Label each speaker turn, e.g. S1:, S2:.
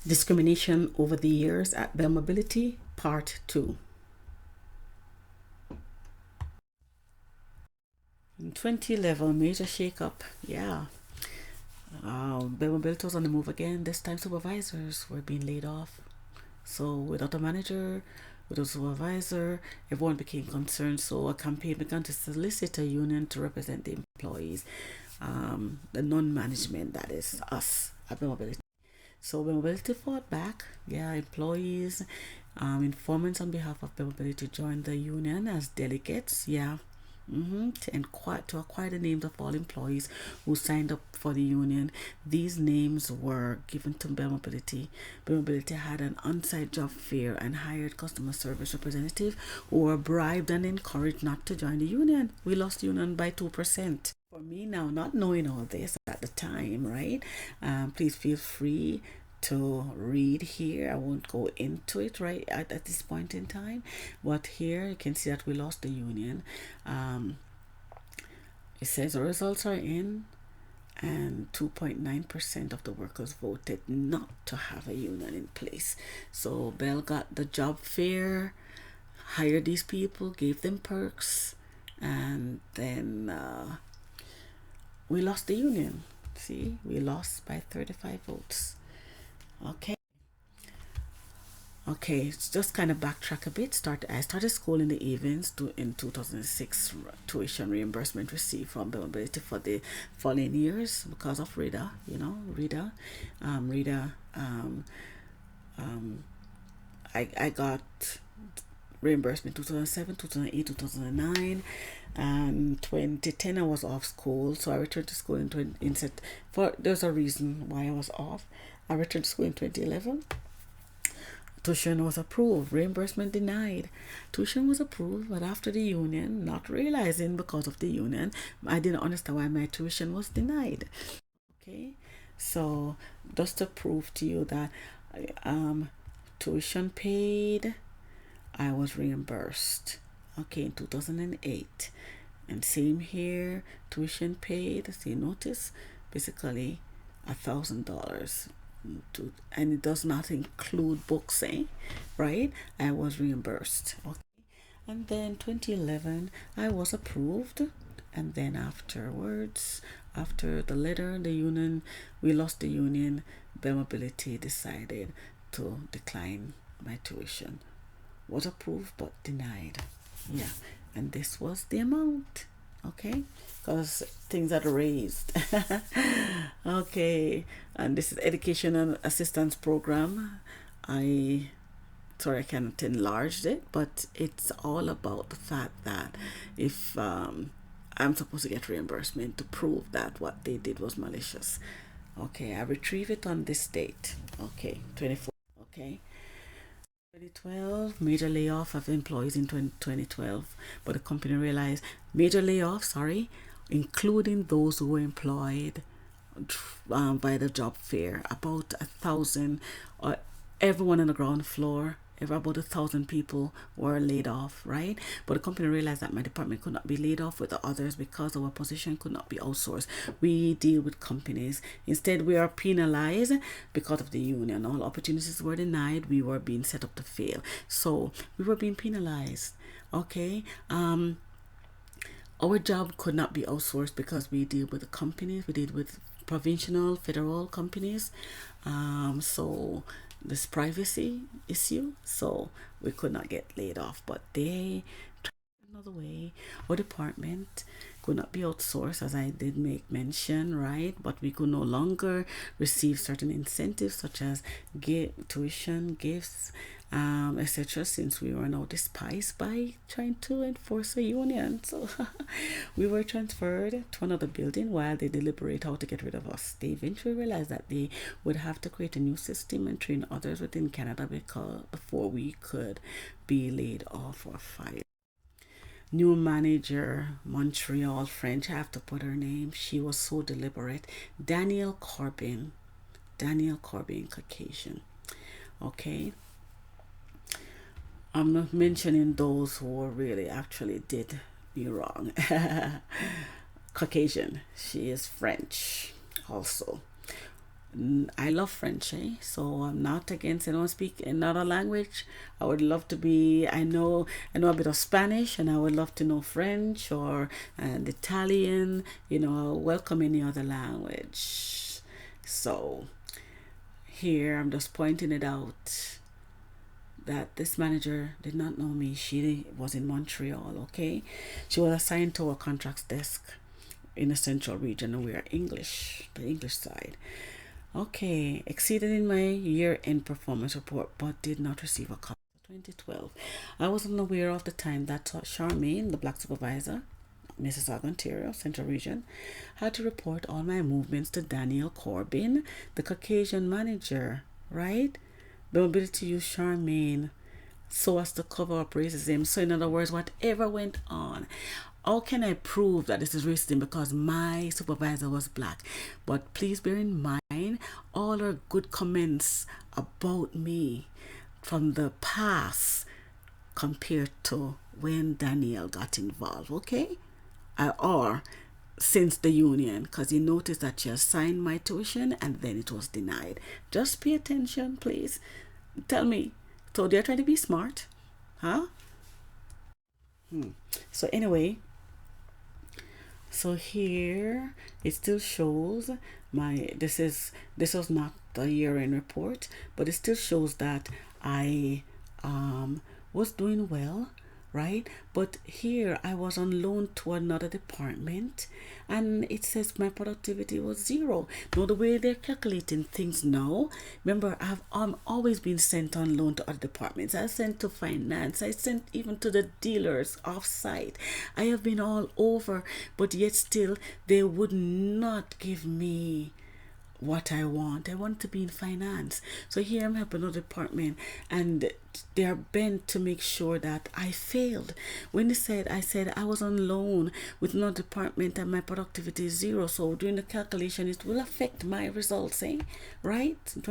S1: Discrimination over the years at Bell Mobility, Part 2. In 2011, major shakeup. Yeah. Bell Mobility was on the move again. This time, supervisors were being laid off. So, without a manager, with a supervisor, everyone became concerned. So, a campaign began to solicit a union to represent the employees, the non management, that is, us at Bell Mobility. So Bell Mobility fought back. Yeah, employees, informants on behalf of Bell Mobility joined the union as delegates. Yeah. To acquire the names of all employees who signed up for the union. These names were given to Bell Mobility. Bell Mobility had an on-site job fair and hired customer service representatives who were bribed and encouraged not to join the union. We lost the union by 2%. For me now, not knowing all this at the time, right? Please feel free to read here. I won't go into it right at this point in time, but here you can see that we lost the union. It says the results are in, and 2.9% of the workers voted not to have a union in place. So Bell got the job fair, hired these people, gave them perks, and then we lost the union. See, we lost by 35 votes. Okay, it's just kind of backtrack a bit. I started school in the evenings in 2006. Tuition reimbursement received from Bell Mobility for the following years because of RIDA. I got reimbursement 2007, 2008, 2009, and 2010 I was off school, so I returned to school in Inset. There's a reason why I was off. I returned to school in 2011. Tuition was approved, reimbursement denied. Tuition was approved, but after the union, not realizing because of the union, I didn't understand why my tuition was denied. Okay, so just to prove to you that tuition paid, I was reimbursed. Okay, in 2008. And same here, tuition paid. See, notice, basically $1,000. And it does not include books, right? I was reimbursed. Okay, and then 2011 I was approved, and then afterwards, after the letter, the union, we lost the union. Bell Mobility decided to decline my tuition. Was approved but denied. Yeah, and this was the amount. Okay, because things are raised. Okay, and this is education and assistance program. I can't enlarge it, but it's all about the fact that if I'm supposed to get reimbursement to prove that what they did was malicious. Okay, I retrieve it on this date. Okay, 24. Okay. 2012, major layoff of employees in 2012, but the company realized major layoffs, including those who were employed by the job fair, about 1,000, or everyone on the ground floor. About 1,000 people were laid off, right? But the company realized that my department could not be laid off with the others because our position could not be outsourced. We deal with companies. Instead, we are penalized because of the union. All opportunities were denied. We were being set up to fail. So we were being penalized. Okay. Our job could not be outsourced because we deal with the companies. We deal with provincial, federal companies. So this privacy issue, so we could not get laid off, but they tried another way. Our department could not be outsourced, as I did make mention, right? But we could no longer receive certain incentives such as tuition, gifts, etc., since we were now despised by trying to enforce a union. So we were transferred to another building while they deliberate how to get rid of us. They eventually realized that they would have to create a new system and train others within Canada before we could be laid off or fired. New manager, Montreal, French. I have to put her name. She was so deliberate. Daniel Corbin, Caucasian. Okay. I'm not mentioning those who really actually did me wrong. Caucasian. She is French also. I love French, so I'm not against anyone speak another language. I would love to be. I know a bit of Spanish, and I would love to know French or Italian. I'll welcome any other language. So here I'm just pointing it out that this manager did not know me. She was in Montreal. Okay, she was assigned to a contracts desk in the central region, and we are the English side. Okay, exceeded in my year-end performance report, but did not receive a copy. 2012. I was unaware of the time that Charmaine, the black supervisor, Mississauga, Ontario, Central Region, had to report all my movements to Daniel Corbin, the Caucasian manager, right? The ability to use Charmaine so as to cover up racism. So in other words, whatever went on, how can I prove that this is racism because my supervisor was black? But please bear in mind all her good comments about me from the past compared to when Danielle got involved, okay? Or since the union, because you noticed that she assigned my tuition and then it was denied. Just pay attention, please. Tell me, so they're trying to be smart, huh? So anyway, so here it still shows this was not the year-end report, but it still shows that I was doing well, right? But here I was on loan to another department, and it says my productivity was 0. Now the way they're calculating things now, remember I've always been sent on loan to other departments. I sent to finance, I sent even to the dealers off site. I have been all over, but yet still they would not give me what I want. I want to be in finance. So here I'm helping another department, and they're bent to make sure that I failed. When I said I was on loan with another department and my productivity is 0. So doing the calculation, it will affect my results, right? In